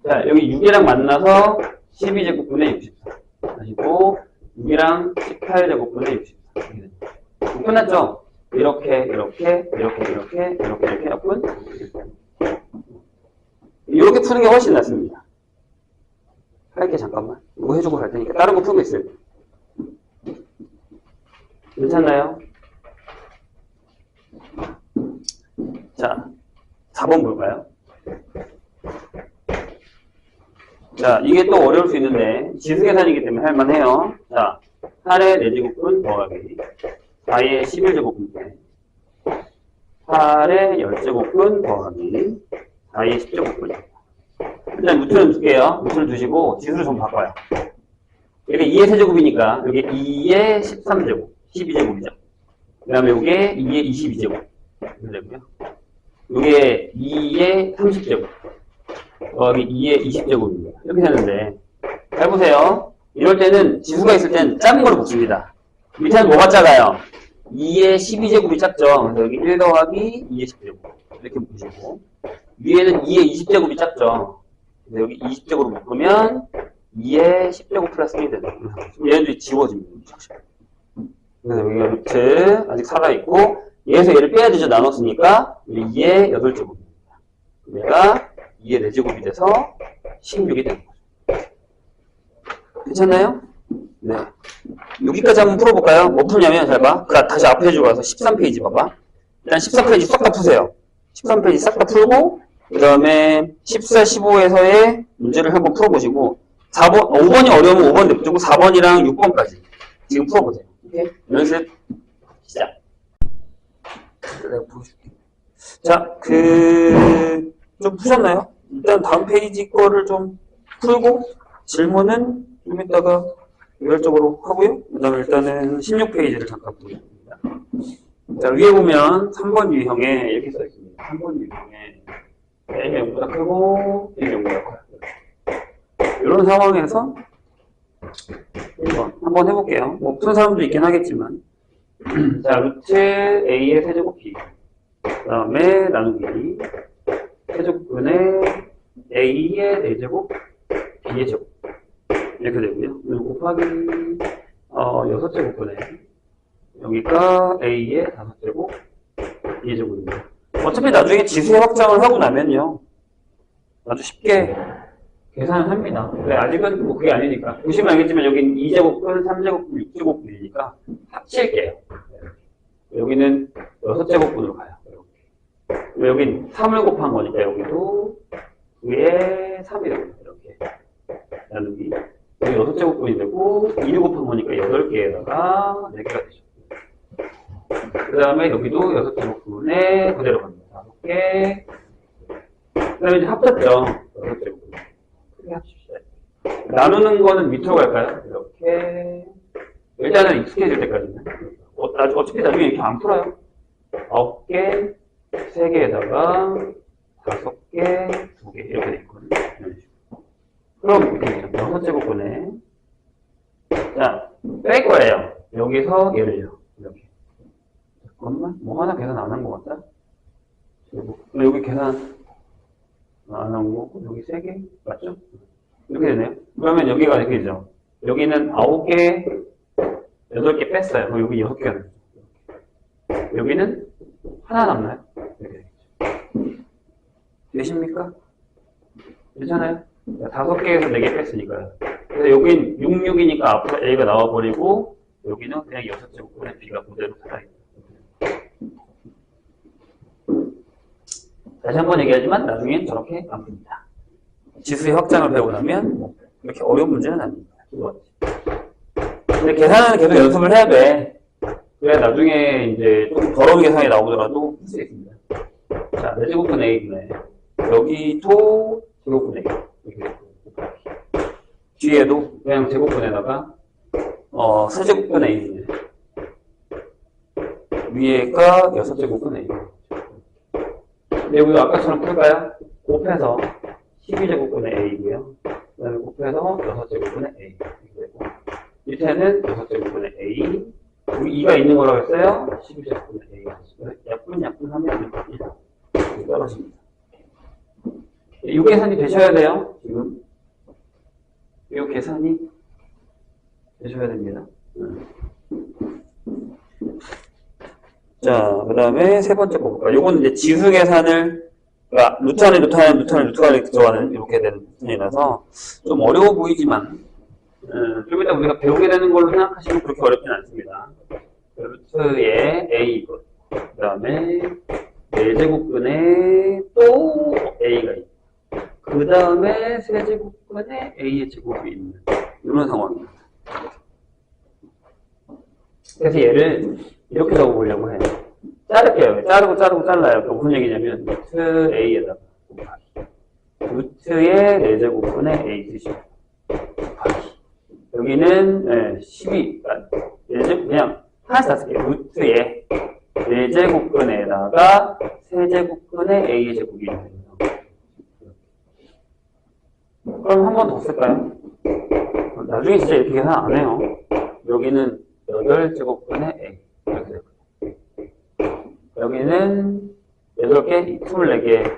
자, 여기 6이랑 만나서 12제곱분의 64. 그리고 6이랑 18제곱분의 64. 끝났죠? 이렇게 해갖고 이렇게 푸는 게 훨씬 낫습니다. 할게 잠깐만. 이거 해주고 갈 테니까 다른 거 풀고 있어요. 괜찮나요? 자, 4번 볼까요? 자, 이게 또 어려울 수 있는데 지수 계산이기 때문에 할만해요. 자, 8의 4제곱분 더하기 4의 11제곱분 8의 10제곱분 더하기 4의 10제곱분. 일단 루트는 둘게요. 루트를 두시고 지수를 좀 바꿔요. 여기 2의 세제곱이니까 여기 2의 13제곱 12제곱이죠. 그 다음에 여기에 2의 22제곱 이렇게 되고요. 여기에 2의 30제곱 더하기 2의 20제곱입니다. 이렇게 되는데 잘 보세요. 이럴 때는 지수가 있을 땐 작은 걸로 붙습니다. 밑에는 뭐가 작아요? 2의 12제곱이 작죠. 그래서 여기 1 더하기 2의 10제곱 이렇게 묶으시고 위에는 2의 20제곱이 작죠. 그래서 여기 20제곱으로 묶으면 2의 10제곱 플러스 1이 되죠. 얘네들이 지워집니다. 그래서 여기가 루트 아직 살아있고 얘에서 얘를 빼야 되죠. 나눴으니까 2의 8제곱입니다. 얘가 2의 4제곱이 돼서 16이 되는 거죠. 괜찮나요? 네. 여기까지 한번 풀어볼까요? 뭐 푸냐면 잘 봐. 다시 앞에 해주고 가서 13페이지 봐봐. 일단 14페이지 싹 다 푸세요. 13페이지 싹 다 풀고 그 다음에 14, 15에서의 문제를 한번 풀어보시고 4번, 5번이 어려우면 5번 냅두고 4번이랑 6번까지 지금 풀어보세요. 오케이? 연습 시작. 내가 보여줄게. 자, 좀 푸셨나요? 일단 다음 페이지 거를 좀 풀고 질문은 좀 이따가 개별적으로 하고요. 그 다음에 일단은 16페이지를 잠깐 보겠습니다. 자, 위에 보면 3번 유형에 이렇게 써 있습니다. 3번 유형에 A가 0보다 크고 B가 0보다 커요. 이런 상황에서 1번 한번 해볼게요. 뭐 푸는 사람도 있긴 하겠지만 자, 루트 A의 세제곱 B 그 다음에 나누기 세제곱분의 A의 4제곱 B의 제곱 이렇게 되고요. 그리고 곱하기 6제곱분의 여기가 A의 5제곱 B의 제곱입니다. 어차피 나중에 지수의 확장을 하고 나면요 아주 쉽게 계산을 합니다. 왜 아직은 뭐 그게 아니니까. 보시면 알겠지만 여기는 2제곱분, 3제곱분, 6제곱분이니까 합칠게요. 여기는 6제곱분으로 가요. 여긴 3을 곱한 거니까 여기도 위에 3이 되고 이렇게 나누기 여기 6제곱분이 되고 2를 곱한 거니까 8개에다가 4개가 되죠. 그 다음에 여기도 6제곱분에 그대로 갑니다. 5개 그 다음에 이제 합쳤죠. 6제곱분 크게 합칩시다. 나누는 거는 밑으로 갈까요? 이렇게 일단은 익숙해질 때까지는 어차피 나중에 이렇게 안 풀어요. 9개 3개에다가 5개 2개 이렇게 돼 있거든요. 그럼 이렇게 되죠. 6제곱분에 자, 뺄 거예요. 여기서 얘를요. 이렇게 잠깐만 뭐 하나 계산 안 한 것 같다. 여기 계산 안 한 거고 여기 3개 맞죠? 이렇게 되네요. 그러면 여기가 이렇게 되죠. 여기는 9개 8개 뺐어요. 그럼 여기 6개가 되죠. 여기는 하나 남나요? 이렇게 되겠죠. 되십니까? 괜찮아요? 5개에서 4개 뺐으니까요. 그래서 여긴 6, 6이니까 앞으로 A가 나와버리고, 여기는 그냥 6제곱분의 B가 그대로 살아있어요. 다시 한번 얘기하지만 나중엔 저렇게 안 풉니다. 지수의 확장을 배우고 나면 뭐 이렇게 어려운 문제는 아닙니다. 근데 계산은 계속 연습을 해야 돼. 그래야 나중에 이제 조금 더러운 계산이 나오더라도 할 수 있습니다. 자, 4제곱분 A분의 여기도 제곱분 A. 뒤에도 그냥 제곱분에다가 3제곱분 A분의 위에가 6제곱분 A. 근데 여기도 아까처럼 풀까요? 곱해서 12제곱분의 A고요. 그 다음에 곱해서 6제곱분의 A. 밑에는 6제곱분의 A. 여기 2가 있는 거라고 했어요. 12제곱분의 A. 약분 하면 됩니다. 떨어집니다. 이 계산이 되셔야 돼요. 지금. 이 계산이 되셔야 됩니다. 자, 그 다음에 세 번째 볼까요? 요건 이제 지수 계산을, 그러니까 루트 안에 루트 안에 들어가는 이렇게 된 부분이라서 좀 어려워 보이지만, 좀 이따 우리가 배우게 되는 걸로 생각하시면 그렇게 어렵진 않습니다. 루트에 A, 그 다음에 4제곱근에 또 A가 있고, 그 다음에 3제곱근에 A의 제곱이 있는 이런 상황입니다. 그래서 얘를 이렇게 적어보려고 해요. 자를게요. 자르고 잘라요. 그럼 무슨 얘기냐면 루트 A에다가 루트의 4제곱분의 A 쓰시고 여기는 12, 그냥 하나씩 다 쓸게요. 루트의 4제곱근에다가 3제곱근의 A의 제곱이 있는 거예요. 그럼 한 번 더 쓸까요? 나중에 진짜 이렇게 계산 안 해요. 여기는 8제곱분의 A 이렇게 될 거예요. 여기는 8개, 24개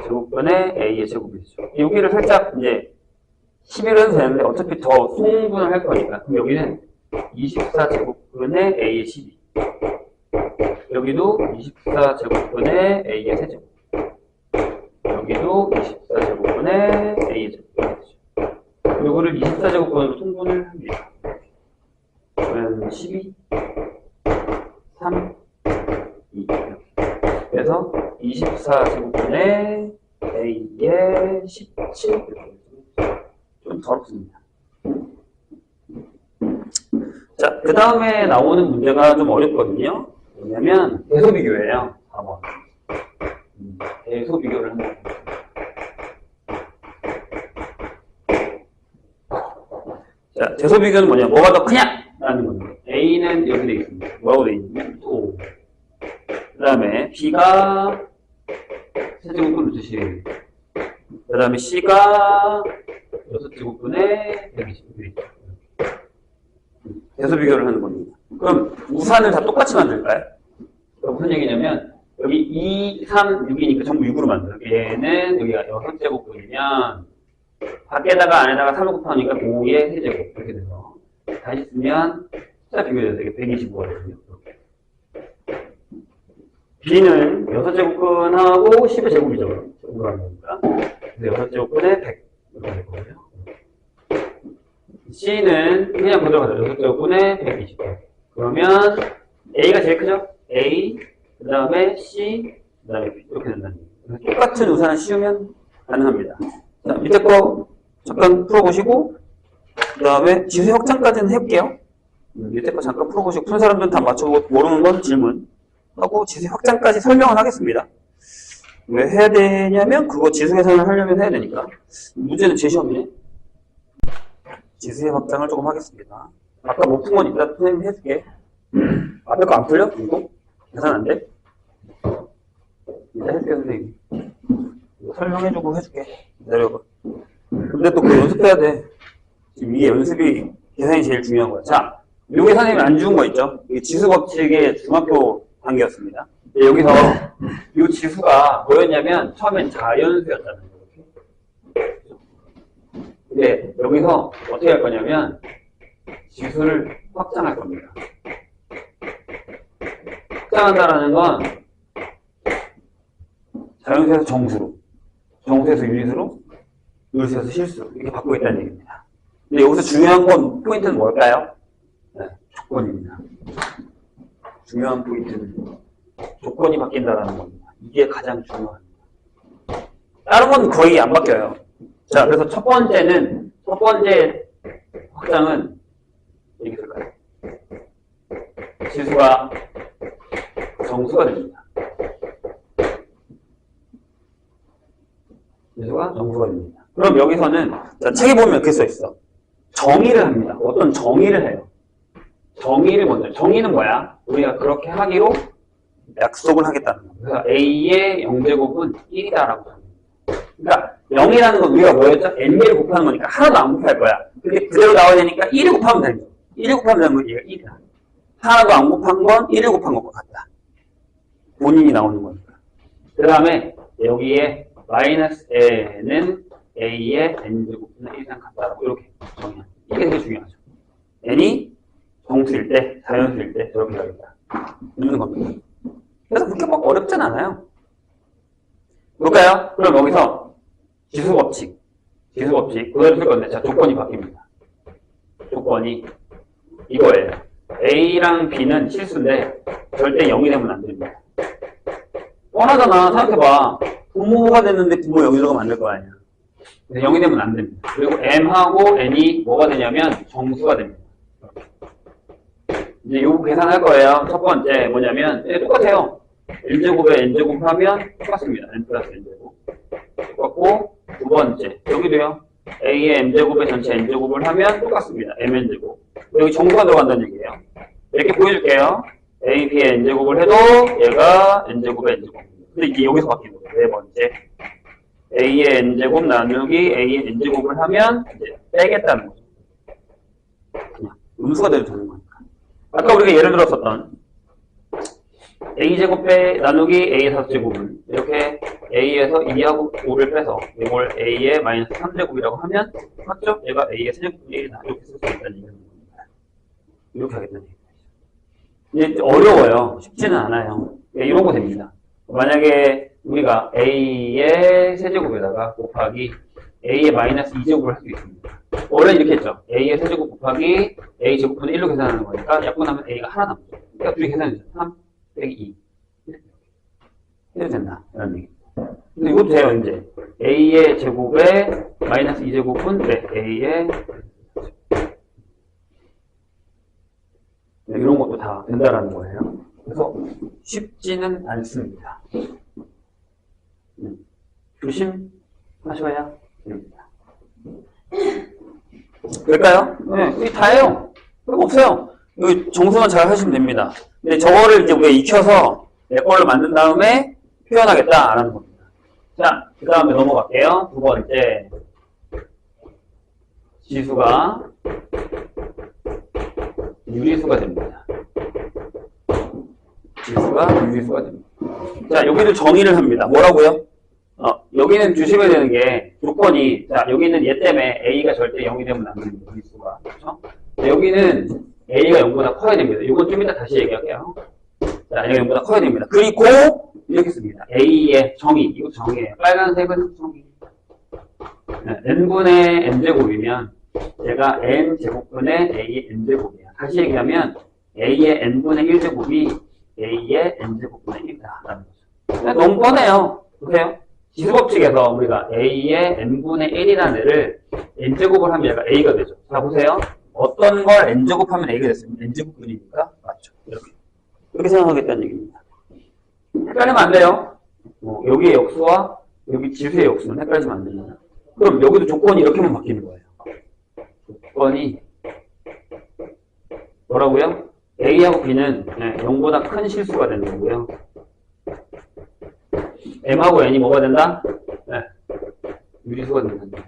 제곱분의 A의 제곱이죠. 여기를 살짝 이제 11은 되는데 어차피 더 송분을 할 거니까. 그럼 여기는 24제곱분의 A의 12. 여기도 24제곱분의 A의 세제곱. 여기도 24제곱분의 A의 제곱. 요거를 24제곱분으로 통분을 합니다. 그러면 12, 3, 2. 그래서 24제곱분의 A의 17. 좀 더럽습니다. 자, 그 다음에 나오는 문제가 좀 어렵거든요. 왜냐면 대소 비교예요. 4번. 대소 비교를 합니다. 자, 대소 비교는 뭐냐? 뭐가 더 크냐? 라는 겁니다. A는 여기 되어 있습니다. 뭐라고 되어 있냐면 5. 그 다음에 B가 세제곱분 루트 10. 그 다음에 C가 6제곱분의 120. 대소 비교를 하는 겁니다. 그럼 우산을 다 똑같이 만들까요? 그럼 무슨 얘기냐면 여기 2, 3, 6이니까 전부 6으로 만들어요. 얘는 여기가 6제곱분이면 밖에다가 안에다가 3을 곱하니까 5의 세제곱 이렇게 돼서 다시 쓰면 숫자 비교해서 이게 125가 되거든요. B는 6제곱근하고 10의 제곱이죠. 제곱으로 하는 거니까. 그래서 6제곱근에 100 이렇게 될 거고요. C는 그냥 그대로 가죠. 6제곱분에 120. 그러면 A가 제일 크죠? A, 그 다음에 C, 그 다음에 B 이렇게 된다는 거예요. 똑같은 우산을 씌우면 가능합니다. 자, 밑에 거 잠깐 풀어보시고 그 다음에 지수 확장까지는 해볼게요. 밑에 거 잠깐 풀어보시고 푼 사람들은 다 맞춰보고 모르는 건 질문 하고 지수 확장까지 설명을 하겠습니다. 왜 해야 되냐면 그거 지수 계산을 하려면 해야 되니까. 문제는 제 시험이네. 지수의 확장을 조금 하겠습니다. 아까 못 푼 건 이따 선생님이 해줄게. 앞에 거 안 풀려? 이거? 계산 안 돼? 이따 해줄게, 선생님. 설명해주고 해줄게. 기다려봐. 근데 또 그거 연습해야 돼. 지금 이게 연습이, 계산이 제일 중요한 거야. 자, 요게 선생님이 안 주은 거 있죠? 이게 지수 법칙의 중학교 단계였습니다. 여기서 이 지수가 뭐였냐면 처음엔 자연수였잖아요. 근데 여기서 어떻게 할 거냐면 지수를 확장할 겁니다. 확장한다라는 건 자연수에서 정수로, 정수에서 유리수로, 요수에서 실수. 이렇게 바꾸고 있다는 얘기입니다. 근데 여기서 중요한 건, 포인트는 뭘까요? 네, 조건입니다. 중요한 포인트는 조건이 바뀐다는 겁니다. 이게 가장 중요합니다. 다른 건 거의 안 바뀌어요. 자, 그래서 첫 번째 확장은, 이렇게 될까요? 지수가 정수가 됩니다. 지수가 정수가 됩니다. 그럼 여기서는, 자, 책에 보면 이렇게 써 있어. 정의를 합니다. 어떤 정의를 해요. 정의를 먼저. 정의는 뭐야? 우리가 그렇게 하기로 약속을 하겠다는 거예요. 그래서 A의 0제곱은 1이다라고 합니다. 그러니까 0이라는 건 우리가 뭐였죠? n개를 곱하는 거니까 하나도 안 곱할 거야. 근데 그대로 나와야 되니까 1을 곱하면 되는 거야. 1을 곱하면 되는 건 얘가 1이다. 하나도 안 곱한 건 1을 곱한 것과 같다. 본인이 나오는 거니까. 그 다음에 여기에 마이너스 n은 A의 n제곱분의 1이랑 같다라고 이렇게 정의합니다. 이게 되게 중요하죠. n이 정수일 때, 자연수일 때 저렇게 해야겠다. 있는 겁니다. 그래서 그렇게 막 어렵진 않아요. 볼까요? 그럼 여기서 지수법칙 그대로 쓸 건데, 자, 조건이 바뀝니다. 조건이 이거예요. A랑 B는 실수인데 절대 0이 되면 안 됩니다. 뻔하잖아. 생각해봐. 부모가 됐는데 부모 0이 들어가면 안 될 거 아니야. 0이 되면 안 됩니다. 그리고 M하고 N이 뭐가 되냐면 정수가 됩니다. 이제 요거 계산할 거예요. 첫 번째 뭐냐면 똑같아요. n제곱에 n제곱 하면 똑같습니다. n 플러스 n제곱 똑같고, 두 번째 여기도요. a의 m제곱에 전체 n제곱을 하면 똑같습니다. mn제곱. 여기 정수가 들어간다는 얘기예요. 이렇게 보여줄게요. a, b의 n제곱을 해도 얘가 n제곱의 n제곱. 근데 이제 여기서 바뀌는 거예요. 네 번째 a의 n제곱 나누기 a의 n제곱을 하면 이제 빼겠다는 거죠. 그냥 음수가 돼도 되는 거니까. 아까 우리가 예를 들었었던 a제곱 빼 나누기 a의 4제곱은 이렇게 a에서 2하고 5를 빼서 이걸 a의 마이너스 3제곱이라고 하면 맞죠? 얘가 a의 세제곱분의 1이다. 이렇게 쓸 수 있다는 얘기입니다. 이렇게 하겠다는 얘기입니다. 이제 어려워요. 쉽지는 않아요. 이런 거 됩니다. 만약에 우리가 a의 세제곱에다가 곱하기 a의 마이너스 2제곱을 할 수 있습니다. 원래 이렇게 했죠. a의 세제곱 곱하기 a 제곱분의 1로 계산하는 거니까 약분하면 a가 하나 남죠. 그러니까 둘이 계산해주죠. 3 빼기 2 해도 된다. 이런 얘기. 근데 이것도 돼요. 이제 a의 제곱에 마이너스 2제곱은 네, a의 네, 이런 것도 다 된다라는 거예요. 그래서 쉽지는 않습니다. 조심하셔야 됩니다. 그럴까요? 네, 이게 다예요. 그거 없어요. 여기 정수만 잘 하시면 됩니다. 근데 저거를 이제 우리가 익혀서 내 걸로 만든 다음에 표현하겠다라는 겁니다. 자, 그 다음에 넘어갈게요. 두 번째. 지수가 유리수가 됩니다. 지수가 유리수가 됩니다. 자, 여기도 정의를 합니다. 뭐라고요? 여기는 주시면 되는 게 조건이, 자, 여기는 얘 때문에 A가 절대 0이 되면 안 됩니다. 유리수가. 그렇죠? 여기는 A가 0보다 커야 됩니다. 이건 좀 이따 다시 얘기할게요. 자, A가 0보다 커야 됩니다. 그리고 이렇게 씁니다. A의 정의. 이거 정의예요. 빨간색은 정의. 네, n분의 n제곱이면 얘가 n제곱분의 A의 n제곱이야. 다시 얘기하면 A의 n분의 1제곱이 A의 n제곱분의 1이다. 라는 거죠. 너무 뻔해요. 보세요. 지수법칙에서 우리가 A의 n분의 1이라는 애를 n제곱을 하면 얘가 A가 되죠. 자, 보세요. 어떤 걸 n제곱하면 A가 됐습니다. n제곱분이니까 맞죠. 이렇게 생각하겠다는 얘기입니다. 헷갈리면 안 돼요. 여기의 역수와 여기 지수의 역수는 헷갈리면 안 됩니다. 그럼 여기도 조건이 이렇게만 바뀌는 거예요. 조건이 뭐라고요? A하고 B는 0보다 큰 실수가 되는 거고요. M하고 N이 뭐가 된다? 네. 유리수가 된다.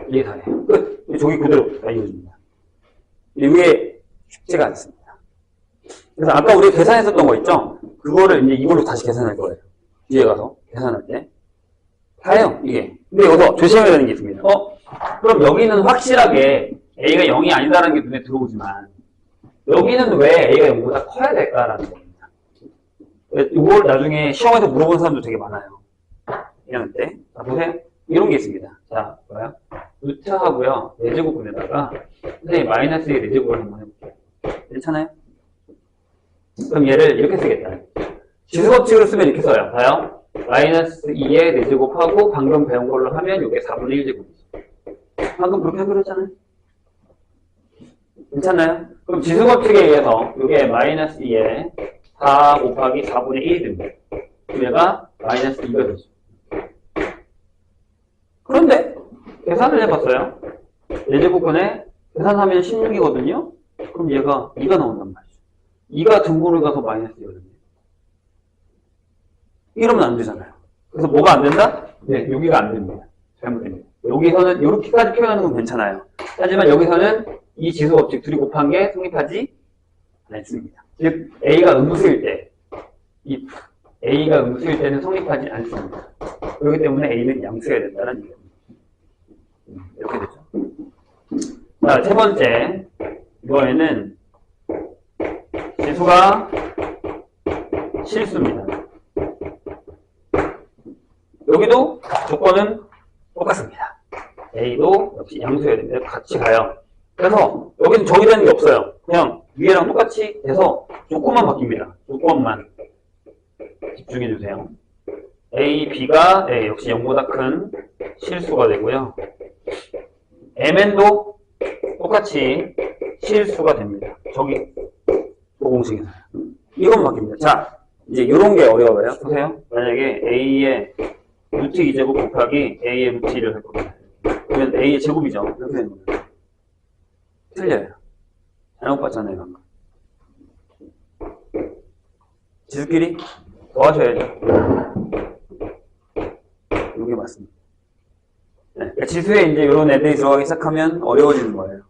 이게 다예요. 끝. 저기 그대로 다 이어집니다. 이게 쉽지가 않습니다. 그래서 아까 우리가 계산했었던 거 있죠? 그거를 이제 이걸로 다시 계산할 거예요. 뒤에 가서 계산할 때. 다예요, 이게. 근데 여기서 조심해야 되는 게 있습니다. 그럼 여기는 확실하게 A가 0이 아니다라는 게 눈에 들어오지만, 여기는 왜 A가 0보다 커야 될까라는 겁니다. 이걸 나중에 시험에서 물어본 사람도 되게 많아요. 1학년 때. 자, 보세요. 이런 게 있습니다. 자, 뭐야? 루트하고요. 4제곱분에다가 선생님 마이너스 2의 4제곱을 한번 해볼게요. 괜찮아요? 그럼 얘를 이렇게 쓰겠다. 지수법칙으로 쓰면 이렇게 써요. 봐요. 마이너스 2의 4제곱하고 방금 배운 걸로 하면 이게 4분의 1제곱이죠. 방금 그렇게 해결했잖아요. 괜찮나요? 그럼 지수법칙에 의해서 이게 마이너스 2에 4 곱하기 4분의 1이 됩니다. 그럼 얘가 마이너스 2가 되죠. 그런데 계산을 해봤어요. 4제곱분에 계산하면 16이거든요. 그럼 얘가 2가 나온단 말이죠. 2가 등분을 가서 마이너스 2거든요. 이러면 안 되잖아요. 그래서 뭐가 안 된다? 네, 여기가 안 됩니다. 잘못됩니다. 여기서는 이렇게까지 표현하는 건 괜찮아요. 하지만 여기서는 이 지수법칙 둘이 곱한 게 성립하지 않습니다. 즉 A가 음수일 때, 이 A가 음수일 때는 성립하지 않습니다. 그렇기 때문에 A는 양수여야 된다는 얘기입니다. 이렇게 되죠. 자, 세 번째. 이번에는 지수가 실수입니다. 여기도 조건은 똑같습니다. A도 역시 양수여야 됩니다. 같이 가요. 그래서 여기는 정의되는 게 없어요. 그냥 위에랑 똑같이 돼서 조건만 바뀝니다. 조건만 집중해주세요. A, B가 역시 0보다 큰 실수가 되고요. MN도 똑같이 실수가 됩니다. 저기 공식에서 이건 바뀝니다. 자, 이제 이런 게 어려워요. 보세요. 만약에 A의 루트 2제곱 곱하기 A의 루트 1을 할 겁니다. 그러면 A의 제곱이죠. 이렇게 되는 거예요. 틀려요. 잘못 봤잖아요, 방금. 지수끼리 더하셔야죠. 이게 맞습니다. 네, 그러니까 지수에 이제 이런 애들이 들어가기 시작하면 어려워지는 거예요.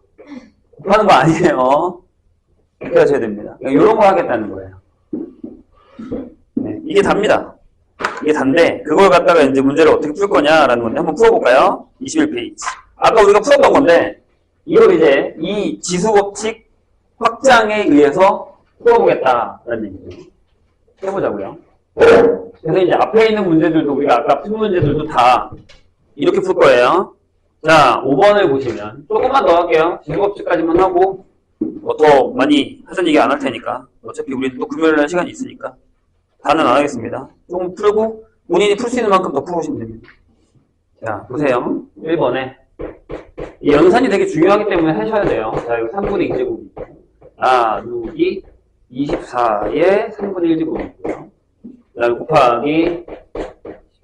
곱하는 거 아니에요. 이렇게 하셔야 됩니다. 그러니까 이런 거 하겠다는 거예요. 네, 이게 답니다. 이게 단데 그걸 갖다가 이제 문제를 어떻게 풀 거냐라는 건데 한번 풀어볼까요? 21페이지. 아까 우리가 풀었던 건데 이걸 이제 이 지수법칙 확장에 의해서 풀어보겠다라는 얘기죠. 해보자고요. 그래서 이제 앞에 있는 문제들도 우리가 아까 푼 문제들도 다 이렇게 풀 거예요. 자, 5번을 보시면 조금만 더 할게요. 지수법칙까지만 하고 뭐 더 많이 하던 얘기 안 할 테니까 어차피 우리는 또 금요일날 시간이 있으니까 다는 안 하겠습니다. 조금 풀고 본인이 풀 수 있는 만큼 더 풀어보시면 됩니다. 자, 보세요. 1번에 이 연산이 되게 중요하기 때문에 하셔야 돼요. 자, 이거 3분의 2제곱이 있고 나누기 24의 3분의 1제곱이 있고요. 그 다음에 곱하기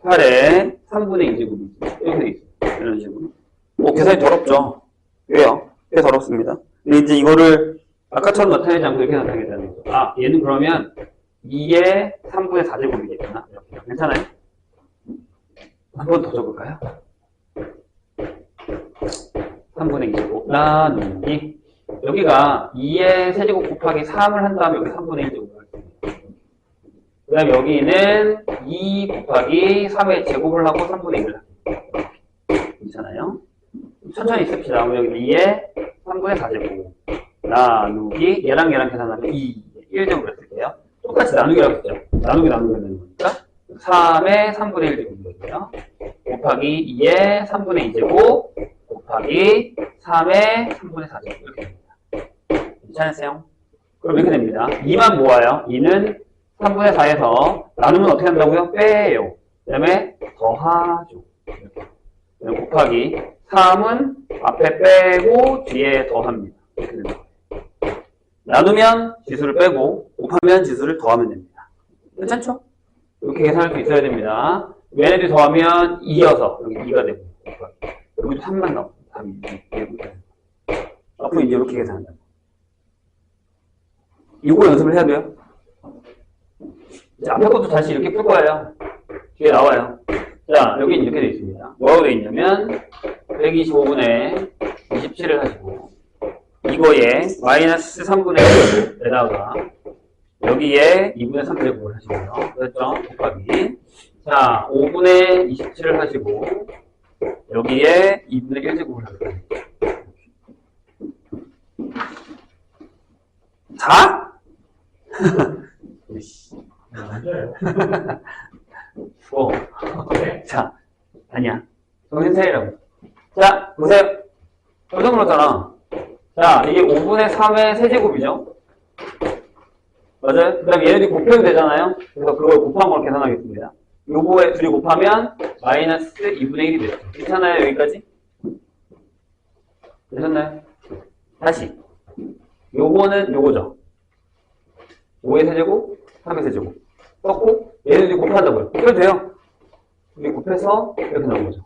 18의 3분의 2제곱이 있고 이렇게 돼 있어요. 이런 식으로. 계산이 더럽죠? 왜요? 꽤 더럽습니다. 근데 이제 이거를 아까처럼 나타내지 않고 이렇게 나타내겠다는 거죠. 아, 얘는 그러면 2의 3분의 4제곱이겠구나. 이렇게. 괜찮아요? 한 번 더 적을까요? 3분의 2제곱 나누기 여기가 2의 세제곱 곱하기 3을 한 다음에 여기 3분의 1제곱을 할 겁니다. 그 다음에 여기는 2 곱하기 3의 제곱을 하고 3분의 1을 합니다. 괜찮아요? 천천히 씁시다. 여기 2의 3분의 4제곱 나누기 얘랑 계산하면 2, 1제곱을 쓸게요. 똑같이 나누기라고 했죠. 나누기 되는 거니까 3의 3분의 1제곱이거든요. 곱하기 2의 3분의 2제곱 곱하기 3의 3분의 4제곱 이렇게 됩니다. 괜찮으세요? 그럼 이렇게 됩니다. 2만 모아요. 2는 3분의 4에서 나누면 어떻게 한다고요? 빼요. 그 다음에 더하죠. 이렇게. 곱하기 3은 앞에 빼고 뒤에 더합니다. 이렇게 됩니다. 나누면 지수를 빼고 곱하면 지수를 더하면 됩니다. 괜찮죠? 이렇게 계산할 수 있어야 됩니다. 얘네들 더하면 2여서 여기 2가 되고 여기도 3만 나오고 3이 앞으로 이제 이렇게 계산한다. 이거 연습을 해야 돼요. 이제 앞에 것도 다시 이렇게 풀 거예요. 뒤에 나와요. 자, 여기 이렇게 되어 있습니다. 뭐라고 되어 있냐면 125분의 27을 하시고 이거에 마이너스 3분의 1에다가 여기에 2분의 3제곱을 하시고요. 그렇죠? 곱하기. 자, 5분의 27을 하시고 여기에 2분의 1제곱을 하시고요. 자? 맞아요. 자, 아니야. 정신차리라고. 자, 보세요. 깜짝 놀랐잖아. 자, 이게 5분의 3의 세제곱이죠? 맞아요? 그 다음에 얘네들이 곱해도 되잖아요? 그래서 그걸 곱한 걸 계산하겠습니다. 요거에 둘이 곱하면 마이너스 2분의 1이 됐죠. 괜찮아요? 여기까지? 되셨나요? 다시. 요거는 요거죠. 5의 세제곱, 3의 세제곱. 썼고, 얘네들이 곱한다고요. 곱해도 돼요. 둘이 곱해서 이렇게 나온 거죠.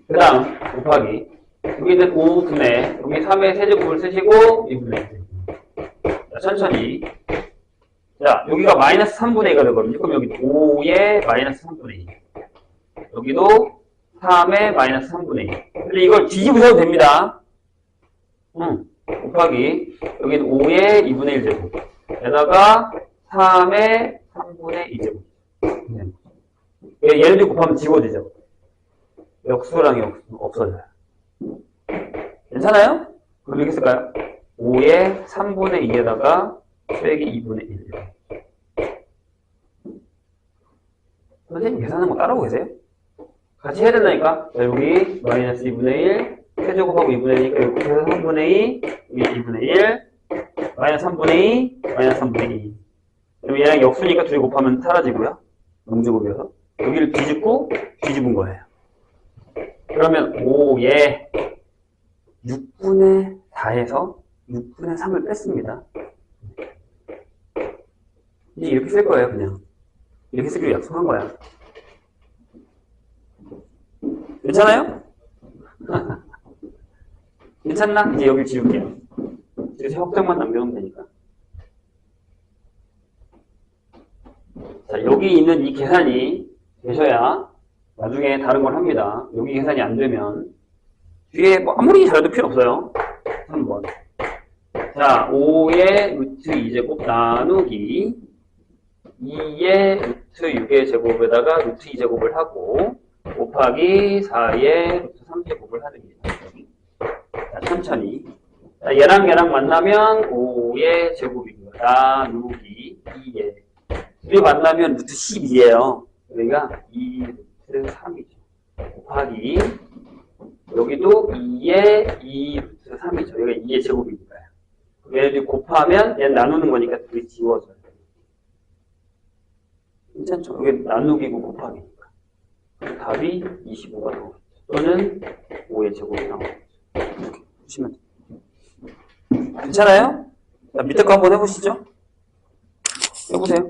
그 다음, 곱하기. 여기는 5분의, 여기 3의 세제곱을 쓰시고, 2분의 1. 자, 천천히. 자, 여기가 마이너스 3분의 2가 되거든요. 그럼 여기 5의 마이너스 3분의 2. 여기도 3의 마이너스 3분의 2. 근데 이걸 뒤집으셔도 됩니다. 곱하기. 여기는 5의 2분의 1 제곱. 게다가 3의 3분의 2 제곱. 얘네들 곱하면 지워지죠. 역수랑 역수 없어져요. 괜찮아요? 그럼 이렇게 쓸까요? 5의 3분의 2에다가 빼기 2분의 1. 선생님 계산하는 거 따라오고 계세요? 같이 해야 된다니까? 자, 여기 마이너스 2분의 1, 세제곱하고 2분의 1이니까 여기 곱해서 3분의 2, 여기 2분의 1, 마이너스 3분의 2, 마이너스 3분의 2. 그럼 얘랑 역수니까 둘이 곱하면 사라지고요. 영제곱이어서. 여기를 뒤집은 거예요. 그러면 5에 6분의 4에서 6분의 3을 뺐습니다. 이제 이렇게 쓸 거예요, 그냥. 이렇게 쓰기로 약속한 거야. 괜찮아요? 괜찮나? 이제 여기 지울게요. 여기서 확정만 남겨놓으면 되니까. 자, 여기 있는 이 계산이 되셔야 나중에 다른 걸 합니다. 여기 계산이 안 되면 뒤에 뭐 아무리 잘해도 필요 없어요. 3번. 자, 5의 루트 2제곱 나누기 2의 루트 6의 제곱에다가 루트 2제곱을 하고 곱하기 4의 루트 3제곱을 하는 거예요. 자, 천천히. 자, 얘랑 만나면 5의 제곱이고요. 나누기 2의. 둘이 만나면 루트 12예요. 여기가 2 루트 3이죠. 곱하기 여기도 2의 2 루트 3이죠. 여기가 2의 제곱이니까요. 얘네들이 곱하면 얘는 나누는 거니까 둘이 지워져요. 괜찮죠? 여기 나누기고 곱하기니까. 답이 25가 나오겠죠. 또는 5의 제곱이 나오겠죠. 이렇게 보시면 돼요. 괜찮아요? 자, 밑에 거 한번 해보시죠. 해보세요.